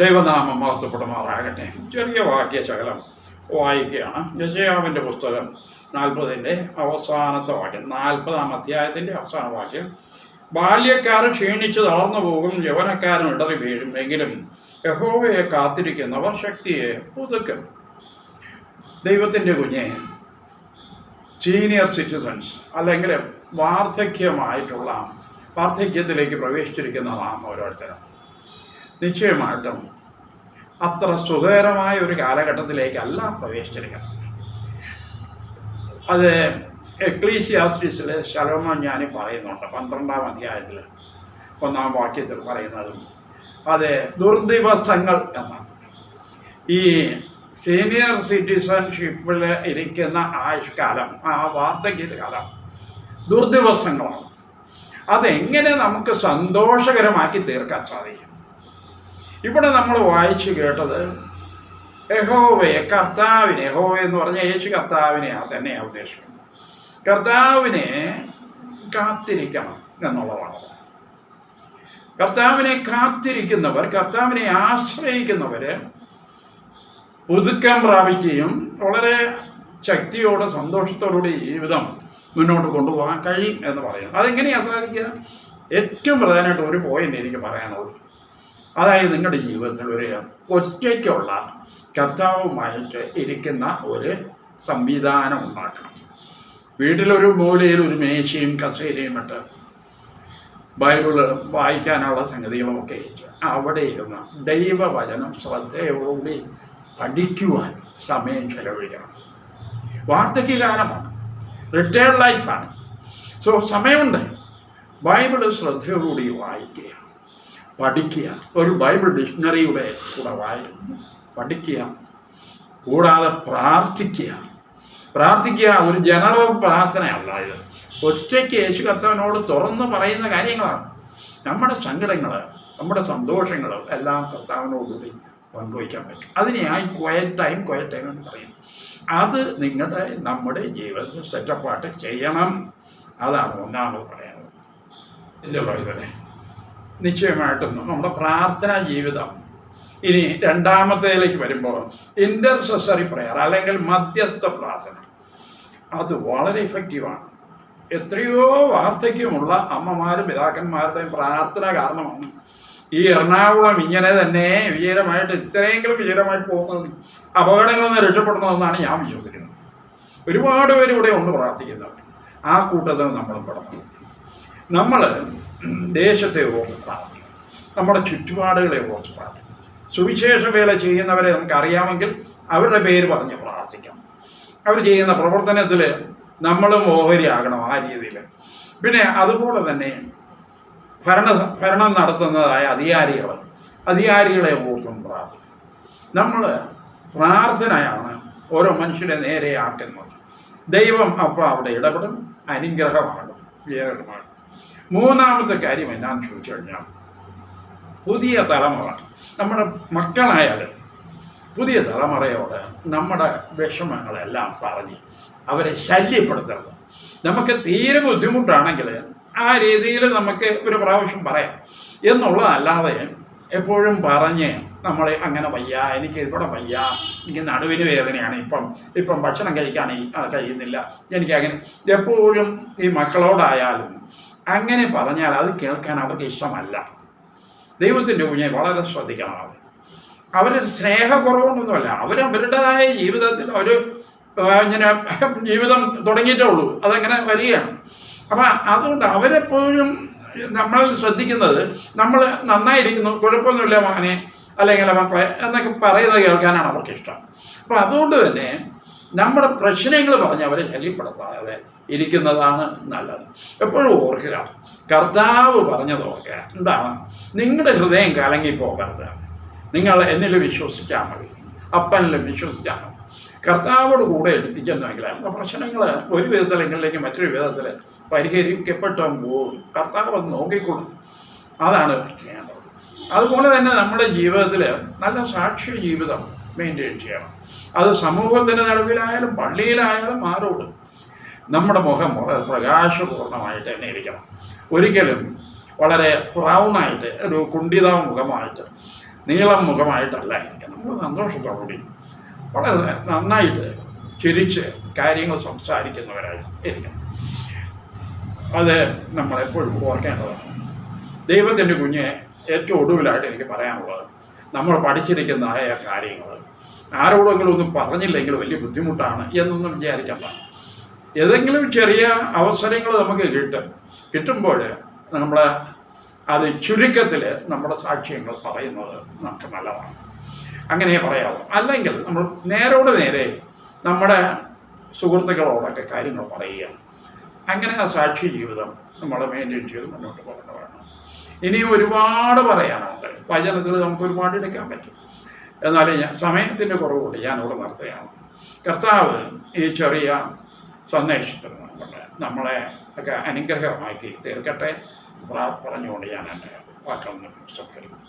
ദൈവനാമം മഹത്വപ്പെടുമാറാകട്ടെ. ചെറിയ വാക്യശകലം വായിക്കുകയാണ്. യെശയ്യാവിൻ്റെ പുസ്തകം 40 അവസാനത്തെ വാക്യം, 40-ാം അധ്യായത്തിൻ്റെ അവസാന വാക്യം. ബാല്യക്കാർ ക്ഷീണിച്ച് തളർന്നു പോകും, യൗവനക്കാരൻ ഇടറി വീഴും, എങ്കിലും യഹോവയെ കാത്തിരിക്കുന്നവർ ശക്തിയെ പുതുക്കും. ദൈവത്തിൻ്റെ കുഞ്ഞെ, സീനിയർ സിറ്റിസൺസ് അല്ലെങ്കിൽ വാർദ്ധക്യത്തിലേക്ക് പ്രവേശിച്ചിരിക്കുന്ന നാം ഓരോരുത്തരും നിശ്ചയമായിട്ടും അത്ര സുഖകരമായ ഒരു കാലഘട്ടത്തിലേക്കല്ല പ്രവേശിച്ചിരിക്കുന്നത്. അത് എക്ലീസിയാസ്റ്റിസിലെ ശലോമോൻ ജ്ഞാനി പറയുന്നുണ്ട്, 12-ാം അധ്യായത്തിൽ 1-ാം വാക്യത്തിൽ പറയുന്നതും അത് ദുർദിവസങ്ങൾ എന്നാണ്. ഈ സീനിയർ സിറ്റിസൺഷിപ്പിൽ ഇരിക്കുന്ന ആയുഷ്കാലം, ആ വാർദ്ധക്യകാലം ദുർദിവസങ്ങളാണ്. അതെങ്ങനെ നമുക്ക് സന്തോഷകരമാക്കി തീർക്കാൻ സാധിക്കും? ഇവിടെ നമ്മൾ വായിച്ചു കേട്ടത് യഹോവയെ, കർത്താവിനെ, യഹോവ എന്ന് പറഞ്ഞാൽ യേശു കർത്താവിനെ തന്നെയാണ് ഉദ്ദേശിക്കുന്നത്. കർത്താവിനെ കാത്തിരിക്കണം എന്നുള്ളതാണ്. കർത്താവിനെ കാത്തിരിക്കുന്നവർ, കർത്താവിനെ ആശ്രയിക്കുന്നവർ പുതുക്കം പ്രാപിക്കുകയും വളരെ ശക്തിയോടെ സന്തോഷത്തോടുകൂടി ജീവിതം മുന്നോട്ട് കൊണ്ടുപോകാൻ കഴിയും എന്ന് പറയുന്നു. അതെങ്ങനെയാണ് സാധിക്കുക? ഏറ്റവും പ്രധാനമായിട്ട് ഒരു പോയിന്റ് എനിക്ക് പറയാനുള്ളൂ. അതായത് നിങ്ങളുടെ ജീവിതത്തിൽ ഒരു ഒറ്റയ്ക്കുള്ള കർത്താവുമായിട്ട് ഇരിക്കുന്ന ഒരു സംവിധാനം ഉണ്ടാക്കണം. വീട്ടിലൊരു മൂലയിൽ ഒരു മേശയും കസേരയും ഇട്ട് ബൈബിള് വായിക്കാനുള്ള സംഗതികളുമൊക്കെ ഇട്ട് അവിടെ ഇരുന്ന് ദൈവവചനം ശ്രദ്ധയോടുകൂടി പഠിക്കുവാൻ സമയം ചെലവഴിക്കണം. വാർദ്ധക്യകാലമാണ്, റിട്ടയർഡ് ലൈഫാണ്. സോ സമയമുണ്ട്. ബൈബിള് ശ്രദ്ധയോടുകൂടി വായിക്കുക, പഠിക്കുക. ഒരു ബൈബിൾ ഡിക്ഷണറിയുടെ കൂടെ പഠിക്കുക. കൂടാതെ പ്രാർത്ഥിക്കുക. ഒരു ജനറൽ പ്രാർത്ഥനയല്ല ഇത്. ഒറ്റയ്ക്ക് യേശു കർത്താവിനോട് തുറന്ന് പറയുന്ന കാര്യങ്ങളാണ്. നമ്മുടെ സങ്കടങ്ങൾ, നമ്മുടെ സന്തോഷങ്ങൾ എല്ലാം കർത്താവിനോടുകൂടി പങ്കുവയ്ക്കാൻ പറ്റും. അതിനെയായി ക്വയറ്റ് ടൈം എന്ന് പറയും. അത് നമ്മുടെ ജീവിതത്തിൽ സെറ്റപ്പായിട്ട് ചെയ്യണം. അതാണ് ഒന്നാമത് പറയാനുള്ളത്. എൻ്റെ പറയുന്നത് നിശ്ചയമായിട്ടും നമ്മുടെ പ്രാർത്ഥനാ ജീവിതം. ഇനി രണ്ടാമത്തേലേക്ക് വരുമ്പോൾ ഇൻ്റർസെസറി പ്രെയർ അല്ലെങ്കിൽ മധ്യസ്ഥ പ്രാർത്ഥന, അത് വളരെ ഇഫക്റ്റീവാണ്. എത്രയോ വാർദ്ധക്യമുള്ള അമ്മമാരും പിതാക്കന്മാരുടെയും പ്രാർത്ഥന കാരണമാണ് ഈ എറണാകുളം ഇങ്ങനെ തന്നെ ഇത്രയെങ്കിലും വിജയമായിട്ട് പോകുന്നത്, അപകടങ്ങളിൽ നിന്ന് രക്ഷപ്പെടുന്നതെന്നാണ് ഞാൻ വിശ്വസിക്കുന്നത്. ഒരുപാട് പേര് ഇവിടെ ഉണ്ട് പ്രാർത്ഥിക്കുന്നവർ. ആ കൂട്ടത്തിൽ നമ്മളും പെടണം. നമ്മൾ ദേശത്തെ ഓർത്ത് പ്രാർത്ഥിക്കും, നമ്മുടെ ചുറ്റുപാടുകളെ ഓർത്ത് പ്രാർത്ഥിക്കും. സുവിശേഷ വേല ചെയ്യുന്നവരെ നമുക്കറിയാമെങ്കിൽ അവരുടെ പേര് പറഞ്ഞ് പ്രാർത്ഥിക്കാം. അവർ ചെയ്യുന്ന പ്രവർത്തനത്തിൽ നമ്മളും ഓഹരിയാകണം ആ രീതിയിൽ. പിന്നെ അതുപോലെ തന്നെ ഭരണം നടത്തുന്നതായ അധികാരികളെ ഓർത്തും പ്രാർത്ഥിക്കും. നമ്മൾ പ്രാർത്ഥനയാണ് ഓരോ മനുഷ്യരെ നേരെയാക്കുന്നത്. ദൈവം അപ്പോൾ അവിടെ ഇടപെടും, അനുഗ്രഹമാകും, വിജയകരമാകും. മൂന്നാമത്തെ കാര്യം എന്താണെന്ന് ചോദിച്ചു കഴിഞ്ഞാൽ, പുതിയ തലമുറ, നമ്മുടെ മക്കളായാലും പുതിയ തലമുറയോട് നമ്മുടെ വിഷമങ്ങളെല്ലാം പറഞ്ഞ് അവരെ ശല്യപ്പെടുത്തരുത്. നമുക്ക് തീരെ ബുദ്ധിമുട്ടാണെങ്കിൽ ആ രീതിയിൽ നമുക്ക് ഒരു പ്രാവശ്യം പറയാം എന്നുള്ളതല്ലാതെ എപ്പോഴും പറഞ്ഞ് നമ്മളെ അങ്ങനെ വയ്യ, എനിക്ക് ഇവിടെ വയ്യ, എനിക്ക് നടുവിന് വേദനയാണ്, ഇപ്പം ഭക്ഷണം കഴിയുന്നില്ല, എനിക്കങ്ങനെ എപ്പോഴും ഈ മക്കളോടായാലും അങ്ങനെ പറഞ്ഞാൽ അത് കേൾക്കാൻ അവർക്ക് ഇഷ്ടമല്ല. ദൈവത്തിൻ്റെ കുഞ്ഞെ വളരെ ശ്രദ്ധിക്കണം. അവരൊരു സ്നേഹക്കുറവുകൊണ്ടൊന്നുമല്ല, അവരവരുടേതായ ജീവിതത്തിൽ ഇങ്ങനെ ജീവിതം തുടങ്ങിയിട്ടേ ഉള്ളൂ, അതങ്ങനെ വരികയാണ്. അപ്പം അതുകൊണ്ട് അവരെപ്പോഴും നമ്മൾ ശ്രദ്ധിക്കുന്നത് നമ്മൾ നന്നായിരിക്കുന്നു, കുഴപ്പമൊന്നുമില്ല മകനെ അല്ലെങ്കിൽ മക്കളെ എന്നൊക്കെ പറയുന്നത് കേൾക്കാനാണ് അവർക്കിഷ്ടം. അപ്പം അതുകൊണ്ട് തന്നെ നമ്മുടെ പ്രശ്നങ്ങൾ പറഞ്ഞ് അവരെ ശല്യപ്പെടുത്താതെ ഇരിക്കുന്നതാണ് നല്ലത്. എപ്പോഴും ഓർക്കുക, കർത്താവ് പറഞ്ഞത് ഓർക്കുക. എന്താണ്? നിങ്ങളുടെ ഹൃദയം കലങ്ങിപ്പോകരുത്. നിങ്ങൾ എന്നിൽ വിശ്വസിച്ചാൽ മതി, അപ്പനിലും വിശ്വസിച്ചാൽ മതി. കർത്താവോട് കൂടെ എത്തിച്ചെന്നെങ്കിൽ നമ്മുടെ പ്രശ്നങ്ങൾ ഒരു വിധത്തിലെങ്കിലും മറ്റൊരു വിധത്തിൽ പരിഹരിക്കപ്പെട്ടാൽ പോകും. കർത്താവ് നോക്കിക്കൊള്ളും. അതാണ് ചെയ്യേണ്ടത്. അതുപോലെ തന്നെ നമ്മുടെ ജീവിതത്തിൽ നല്ല സാക്ഷ്യ ജീവിതം മെയിൻറ്റെയിൻ ചെയ്യണം. അത് സമൂഹത്തിൻ്റെ നടുവിലായാലും പള്ളിയിലായാലും ആരോടും നമ്മുടെ മുഖം വളരെ പ്രകാശപൂർണ്ണമായിട്ട് തന്നെ ഇരിക്കണം. ഒരിക്കലും വളരെ ഫ്രൗണായിട്ട് ഒരു കുണ്ഠിത മുഖമായിട്ട് നീളം മുഖമായിട്ടല്ല ഇരിക്കണം. നമ്മൾ സന്തോഷത്തോടുകൂടി വളരെ നന്നായിട്ട് ചിരിച്ച് കാര്യങ്ങൾ സംസാരിക്കുന്നവരായി ഇരിക്കണം. അത് നമ്മളെപ്പോഴും ഓർക്കേണ്ടതാണ്. ദൈവത്തിൻ്റെ കുഞ്ഞെ ഏറ്റവും ഒടുവിലായിട്ട് എനിക്ക് പറയാനുള്ളത്, നമ്മൾ പഠിച്ചിരിക്കുന്നതായ കാര്യങ്ങൾ ആരോടെങ്കിലും ഒന്നും പറഞ്ഞില്ലെങ്കിൽ വലിയ ബുദ്ധിമുട്ടാണ് എന്നൊന്നും വിചാരിക്കണ്ട. ഏതെങ്കിലും ചെറിയ അവസരങ്ങൾ നമുക്ക് കിട്ടുമ്പോൾ നമ്മൾ അത് ചുരുക്കത്തിൽ നമ്മുടെ സാക്ഷ്യങ്ങൾ പറയുന്നത് നമുക്ക് നല്ലതാണ്. അങ്ങനെ പറയാവും. അല്ലെങ്കിൽ നമ്മൾ നേരോട് നേരെ നമ്മുടെ സുഹൃത്തുക്കളോടൊക്കെ കാര്യങ്ങൾ പറയുക. അങ്ങനെ ആ സാക്ഷി ജീവിതം നമ്മൾ മെയിൻറ്റെയിൻ ചെയ്ത് മുന്നോട്ട് പോകേണ്ടതാണ്. ഇനിയും ഒരുപാട് പറയാനുണ്ട്. വചനത്തിൽ നമുക്ക് ഒരുപാട് എടുക്കാൻ പറ്റും. എന്നാലും സമയത്തിൻ്റെ കുറവ് കൊണ്ട് ഞാനിവിടെ നിർത്തുകയാണ്. കർത്താവ് ഈ ചെറിയ സന്ദേശത്തിൽ നമ്മളെ ഒക്കെ അനുഗ്രഹമാക്കി തീർക്കട്ടെ പറഞ്ഞുകൊണ്ട് ഞാൻ എൻ്റെ വാക്കുകൾ സംസ്കരിക്കും.